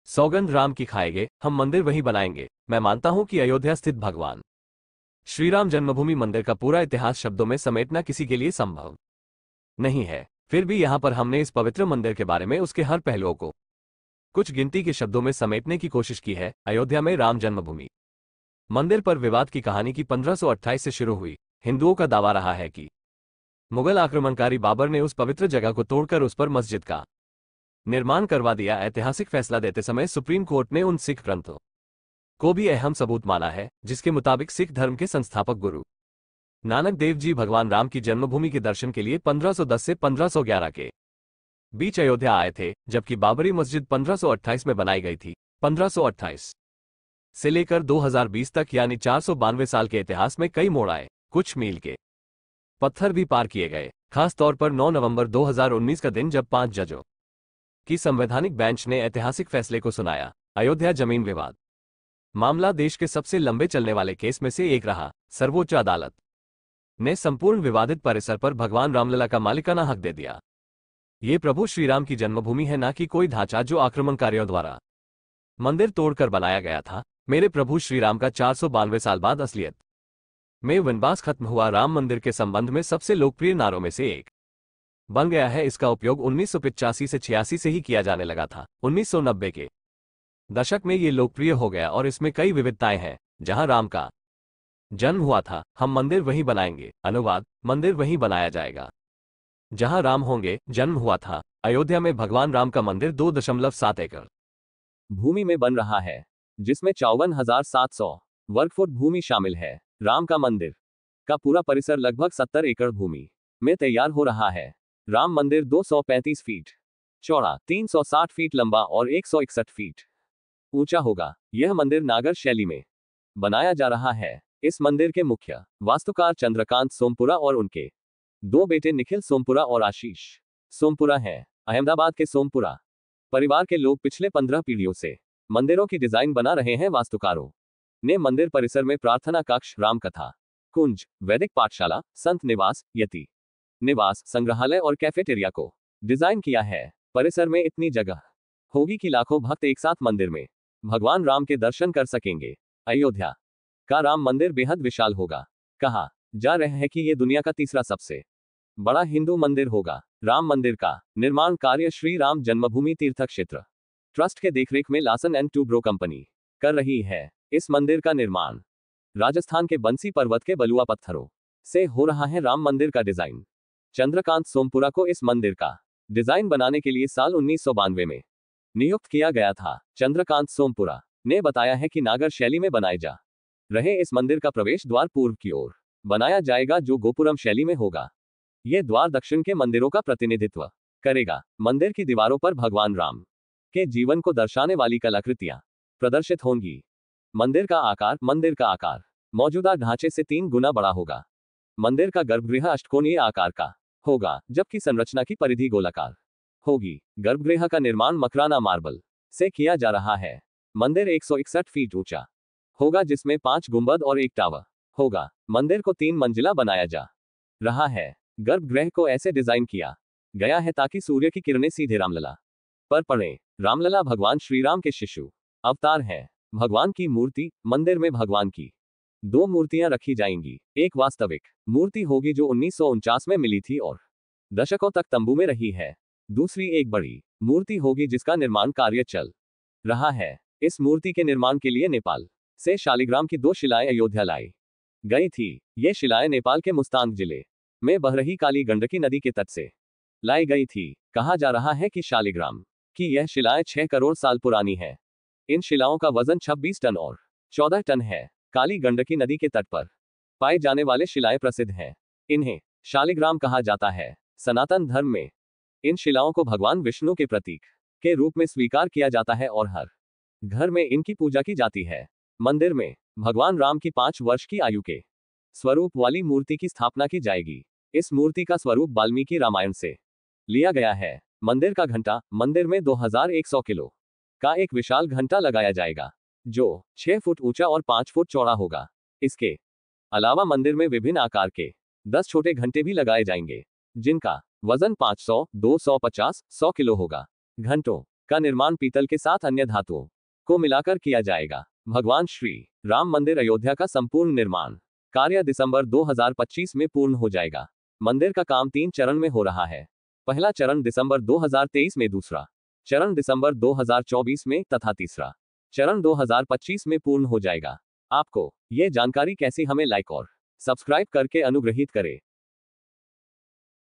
सौगंध राम की खाएंगे, हम मंदिर वहीं बनाएंगे। मैं मानता हूं कि अयोध्या स्थित भगवान श्री राम जन्मभूमि मंदिर का पूरा इतिहास शब्दों में समेटना किसी के लिए संभव नहीं है। फिर भी यहां पर हमने इस पवित्र मंदिर के बारे में उसके हर पहलुओं को कुछ गिनती के शब्दों में समेटने की कोशिश की है। अयोध्या में राम जन्मभूमि मंदिर पर विवाद की कहानी की 1528 से शुरू हुई। हिंदुओं का दावा रहा है कि मुगल आक्रमणकारी बाबर ने उस पवित्र जगह को तोड़कर उस पर मस्जिद का निर्माण करवा दिया। ऐतिहासिक फैसला देते समय सुप्रीम कोर्ट ने उन सिख ग्रंथों को भी अहम सबूत माना है, जिसके मुताबिक सिख धर्म के संस्थापक गुरु नानक देव जी भगवान राम की जन्मभूमि के दर्शन के लिए 1510 से 1511 के बीच अयोध्या आए थे, जबकि बाबरी मस्जिद 1528 में बनाई गई थी। 1528 से लेकर 2020 तक यानी 492 साल के इतिहास में कई मोड़ आए, कुछ मील के पत्थर भी पार किए गए। खास तौर पर 9 नवंबर 2019 का दिन, जब 5 जजों की संवैधानिक बेंच ने ऐतिहासिक फैसले को सुनाया। अयोध्या जमीन विवाद मामला देश के सबसे लंबे चलने वाले केस में से एक रहा। सर्वोच्च अदालत ने संपूर्ण विवादित परिसर पर भगवान रामलला का मालिकाना हक दे दिया। ये प्रभु श्रीराम की जन्मभूमि है, न कि कोई ढांचा जो आक्रमणकारियों द्वारा मंदिर तोड़कर बनाया गया था। मेरे प्रभु श्रीराम का 492 साल बाद असलियत में वनवास खत्म हुआ राम मंदिर के संबंध में सबसे लोकप्रिय नारों में से एक बन गया है। इसका उपयोग 1985 से 86 से ही किया जाने लगा था। 1990 के दशक में ये लोकप्रिय हो गया और इसमें कई विविधताएं हैं। जहां राम का जन्म हुआ था, हम मंदिर वहीं बनाएंगे। अनुवाद: मंदिर वहीं बनाया जाएगा जहां राम होंगे। जन्म हुआ था। अयोध्या में भगवान राम का मंदिर 2.7 एकड़ भूमि में बन रहा है, जिसमें 54,700 वर्गफुट भूमि शामिल है। राम का मंदिर का पूरा परिसर लगभग 70 एकड़ भूमि में तैयार हो रहा है। राम मंदिर 235 फीट चौड़ा, 360 फीट लंबा और 161 फीट ऊंचा होगा। यह मंदिर नागर शैली में बनाया जा रहा है। इस मंदिर के मुख्य वास्तुकार चंद्रकांत सोमपुरा और उनके दो बेटे निखिल सोमपुरा और आशीष सोमपुरा हैं। अहमदाबाद के सोमपुरा परिवार के लोग पिछले 15 पीढ़ियों से मंदिरों की डिजाइन बना रहे हैं। वास्तुकारों ने मंदिर परिसर में प्रार्थना कक्ष, रामकथा कुंज, वैदिक पाठशाला, संत निवास, यति निवास, संग्रहालय और कैफेटेरिया को डिजाइन किया है। परिसर में इतनी जगह होगी कि लाखों भक्त एक साथ मंदिर में भगवान राम के दर्शन कर सकेंगे। अयोध्या का राम मंदिर बेहद विशाल होगा। कहा जा रहा है कि यह दुनिया का तीसरा सबसे बड़ा हिंदू मंदिर होगा। राम मंदिर का निर्माण कार्य श्री राम जन्मभूमि तीर्थ क्षेत्र ट्रस्ट के देखरेख में लासन एंड टूब्रो कंपनी कर रही है। इस मंदिर का निर्माण राजस्थान के बंसी पर्वत के बलुआ पत्थरों से हो रहा है। राम मंदिर का डिजाइन चंद्रकांत सोमपुरा को इस मंदिर का डिजाइन बनाने के लिए साल 1992 में नियुक्त किया गया था। चंद्रकांत सोमपुरा ने बताया है कि नागर शैली में बनाए जा रहे इस मंदिर का प्रवेश द्वार पूर्व की ओर बनाया जाएगा, जो गोपुरम शैली में होगा। यह द्वार दक्षिण के मंदिरों का प्रतिनिधित्व करेगा। मंदिर की दीवारों पर भगवान राम के जीवन को दर्शाने वाली कलाकृतियां प्रदर्शित होंगी। मंदिर का आकार मौजूदा ढांचे से 3 गुना बड़ा होगा। मंदिर का गर्भगृह अष्टकोणीय आकार का होगा, जबकि संरचना की परिधि गोलाकार होगी। गर्भगृह का निर्माण मकराना मार्बल से किया जा रहा है। मंदिर 161 फीट ऊंचा होगा, जिसमें 5 गुंबद और 1 टावर होगा। मंदिर को 3 मंजिला बनाया जा रहा है। गर्भगृह को ऐसे डिजाइन किया गया है ताकि सूर्य की किरणें सीधे रामलला पर पड़े। रामलला भगवान श्रीराम के शिशु अवतार हैं। भगवान की मूर्ति: मंदिर में भगवान की 2 मूर्तियां रखी जाएंगी। एक वास्तविक मूर्ति होगी जो 1949 में मिली थी और दशकों तक तंबू में रही है। दूसरी एक बड़ी मूर्ति होगी जिसका निर्माण कार्य चल रहा है। इस मूर्ति के निर्माण के लिए नेपाल से शालिग्राम की 2 शिलाएं अयोध्या लाई गई थी। ये शिलाएं नेपाल के मुस्तांग जिले में बह रही काली गंडकी नदी के तट से लाई गई थी। कहा जा रहा है कि शालिग्राम की यह शिलाएं 6 करोड़ साल पुरानी है। इन शिलाओं का वजन 26 टन और 14 टन है। काली गंडकी नदी के तट पर पाए जाने वाले शिलाएं प्रसिद्ध हैं। इन्हें शालिग्राम कहा जाता है। सनातन धर्म में इन शिलाओं को भगवान विष्णु के प्रतीक के रूप में स्वीकार किया जाता है और हर घर में इनकी पूजा की जाती है। मंदिर में भगवान राम की 5 वर्ष की आयु के स्वरूप वाली मूर्ति की स्थापना की जाएगी। इस मूर्ति का स्वरूप वाल्मीकि रामायण से लिया गया है। मंदिर का घंटा: मंदिर में 2100 किलो का एक विशाल घंटा लगाया जाएगा, जो 6 फुट ऊंचा और 5 फुट चौड़ा होगा। इसके अलावा मंदिर में विभिन्न आकार के 10 छोटे घंटे भी लगाए जाएंगे, जिनका वजन 500, 250, 100 किलो होगा। घंटों का निर्माण पीतल के साथ अन्य धातुओं को मिलाकर किया जाएगा। भगवान श्री राम मंदिर अयोध्या का संपूर्ण निर्माण कार्य दिसंबर 2025 में पूर्ण हो जाएगा। मंदिर का काम 3 चरण में हो रहा है। पहला चरण दिसंबर 2023 में, दूसरा चरण दिसंबर 2024 में तथा तीसरा चरण 2025 में पूर्ण हो जाएगा। आपको यह जानकारी कैसी हमें लाइक और सब्सक्राइब करके अनुग्रहित करें।